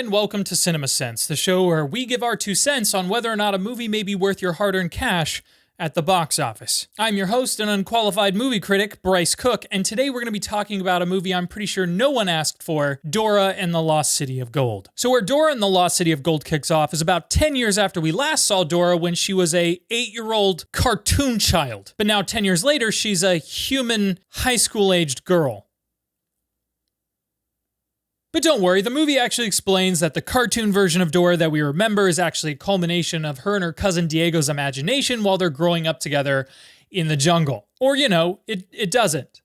and welcome to Cinema Sense, the show where we give our 2 cents on whether or not a movie may be worth your hard-earned cash at the box office. I'm your host and unqualified movie critic, Bryce Cooke, and today we're going to be talking about a movie I'm pretty sure no one asked for, Dora and the Lost City of Gold. So where Dora and the Lost City of Gold kicks off is about 10 years after we last saw Dora when she was a 8-year-old cartoon child. But now 10 years later, she's a human high school-aged girl. But don't worry, the movie actually explains that the cartoon version of Dora that we remember is actually a culmination of her and her cousin Diego's imagination while they're growing up together in the jungle. Or, you know, it doesn't.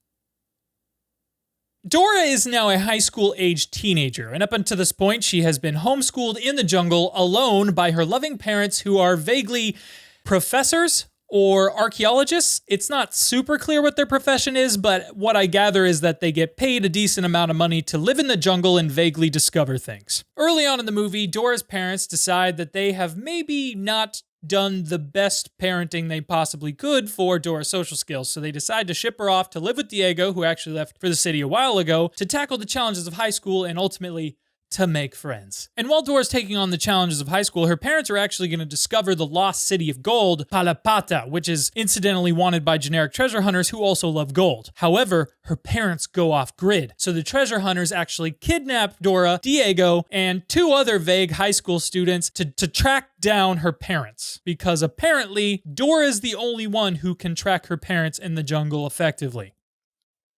Dora is now a high school-aged teenager, and up until this point, she has been homeschooled in the jungle alone by her loving parents who are vaguely professors or archaeologists. It's not super clear what their profession is, but what I gather is that they get paid a decent amount of money to live in the jungle and vaguely discover things. Early on in the movie, Dora's parents decide that they have maybe not done the best parenting they possibly could for Dora's social skills, so they decide to ship her off to live with Diego, who actually left for the city a while ago, to tackle the challenges of high school and ultimately to make friends. And while Dora's taking on the challenges of high school, her parents are actually going to discover the lost city of gold, Palapata, which is incidentally wanted by generic treasure hunters who also love gold. However, her parents go off grid, so the treasure hunters actually kidnap Dora, Diego, and 2 other vague high school students to track down her parents, because apparently Dora is the only one who can track her parents in the jungle effectively.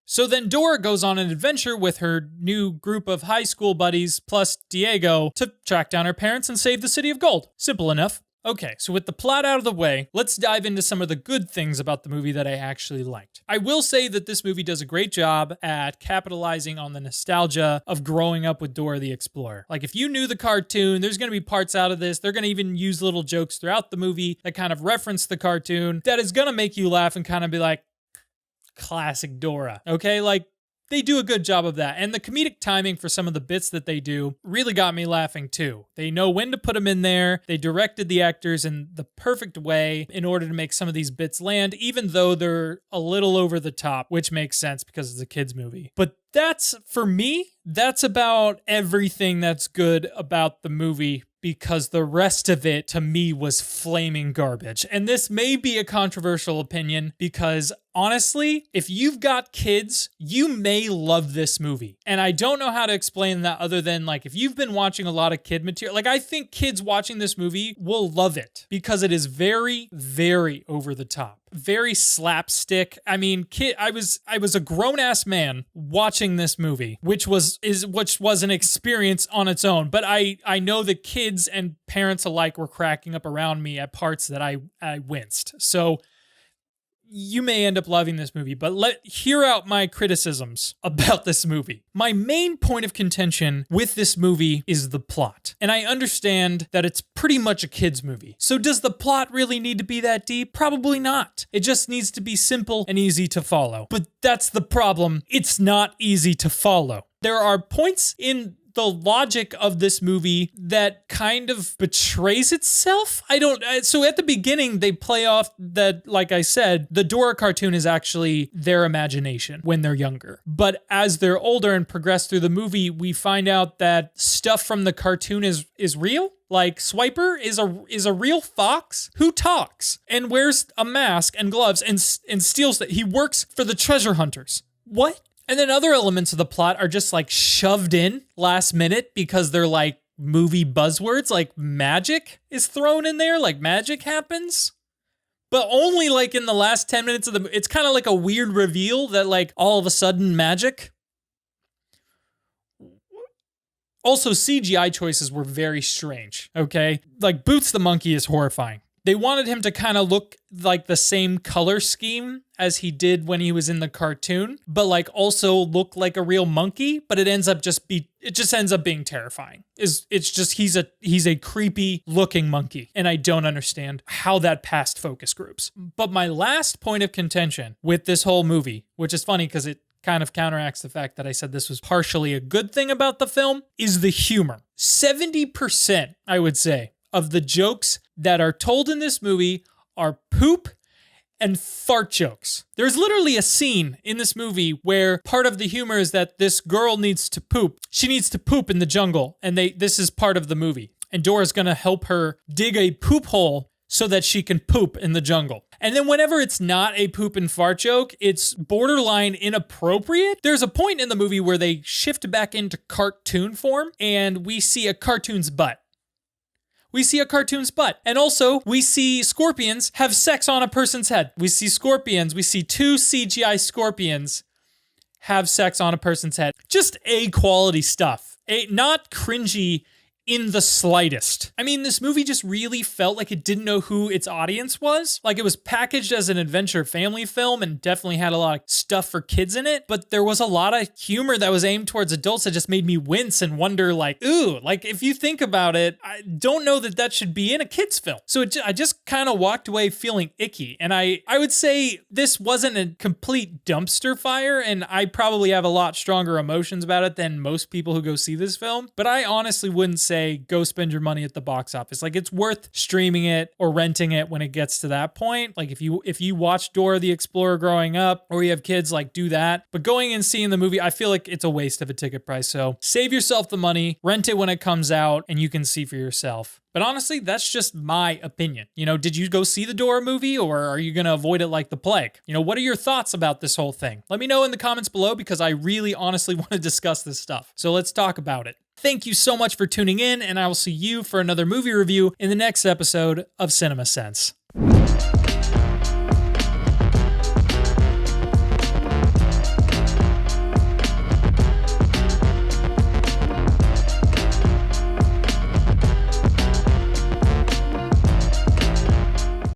So then Dora goes on an adventure with her new group of high school buddies plus Diego to track down her parents and save the City of Gold. Simple enough. Okay, so with the plot out of the way, let's dive into some of the good things about the movie that I actually liked. I will say that this movie does a great job at capitalizing on the nostalgia of growing up with Dora the Explorer. Like, if you knew the cartoon, there's going to be parts out of this. They're going to even use little jokes throughout the movie that kind of reference the cartoon that is going to make you laugh and kind of be like, classic Dora, okay? Like, they do a good job of that. And the comedic timing for some of the bits that they do really got me laughing too. They know when to put them in there. They directed the actors in the perfect way in order to make some of these bits land, even though they're a little over the top, which makes sense because it's a kid's movie. But that's, for me, that's about everything that's good about the movie, because the rest of it, to me, was flaming garbage. And this may be a controversial opinion, because honestly, if you've got kids, you may love this movie. And I don't know how to explain that other than, like, if you've been watching a lot of kid material, like, I think kids watching this movie will love it, because it is very, very over the top. Very slapstick. I mean, I was a grown-ass man watching this movie, which was an experience on its own. But I know that kids and parents alike were cracking up around me at parts that I winced. So you may end up loving this movie, but hear out my criticisms about this movie. My main point of contention with this movie is the plot. And I understand that it's pretty much a kid's movie. So does the plot really need to be that deep? Probably not. It just needs to be simple and easy to follow. But that's the problem. It's not easy to follow. There are points in the logic of this movie that kind of betrays itself. So at the beginning, they play off that, like I said, the Dora cartoon is actually their imagination when they're younger. But as they're older and progress through the movie, we find out that stuff from the cartoon is real. Like, Swiper is a real fox who talks and wears a mask and gloves and steals that. He works for the treasure hunters. What? And then other elements of the plot are just like shoved in last minute because they're like movie buzzwords, like magic is thrown in there, like magic happens. But only like in the last 10 minutes of it's kind of like a weird reveal that like all of a sudden magic. Also, CGI choices were very strange, okay? Like, Boots the monkey is horrifying. They wanted him to kind of look like the same color scheme as he did when he was in the cartoon, but like also look like a real monkey, but it ends up being terrifying. He's a creepy looking monkey, and I don't understand how that passed focus groups. But my last point of contention with this whole movie, which is funny because it kind of counteracts the fact that I said this was partially a good thing about the film, is the humor. 70%, I would say, of the jokes that are told in this movie are poop and fart jokes. There's literally a scene in this movie where part of the humor is that this girl needs to poop. She needs to poop in the jungle, and this is part of the movie. And Dora's gonna help her dig a poop hole so that she can poop in the jungle. And then whenever it's not a poop and fart joke, it's borderline inappropriate. There's a point in the movie where they shift back into cartoon form, and we see a cartoon's butt. And also, we see scorpions have sex on a person's head. We see two CGI scorpions have sex on a person's head. Just A-quality stuff. Not cringy in the slightest. I mean, this movie just really felt like it didn't know who its audience was. Like, it was packaged as an adventure family film and definitely had a lot of stuff for kids in it, but there was a lot of humor that was aimed towards adults that just made me wince and wonder, like, ooh, like, if you think about it, I don't know that should be in a kid's film. So I just kind of walked away feeling icky, and I would say this wasn't a complete dumpster fire, and I probably have a lot stronger emotions about it than most people who go see this film, but I honestly wouldn't say go spend your money at the box office. Like, it's worth streaming it or renting it when it gets to that point. Like, if you watch Dora the Explorer growing up, or you have kids, like, do that. But going and seeing the movie, I feel like it's a waste of a ticket price. So save yourself the money, rent it when it comes out, and you can see for yourself. But honestly, that's just my opinion. You know, did you go see the Dora movie, or are you going to avoid it like the plague? You know, what are your thoughts about this whole thing? Let me know in the comments below, because I really honestly want to discuss this stuff. So let's talk about it. Thank you so much for tuning in, and I will see you for another movie review in the next episode of Cinema Sense.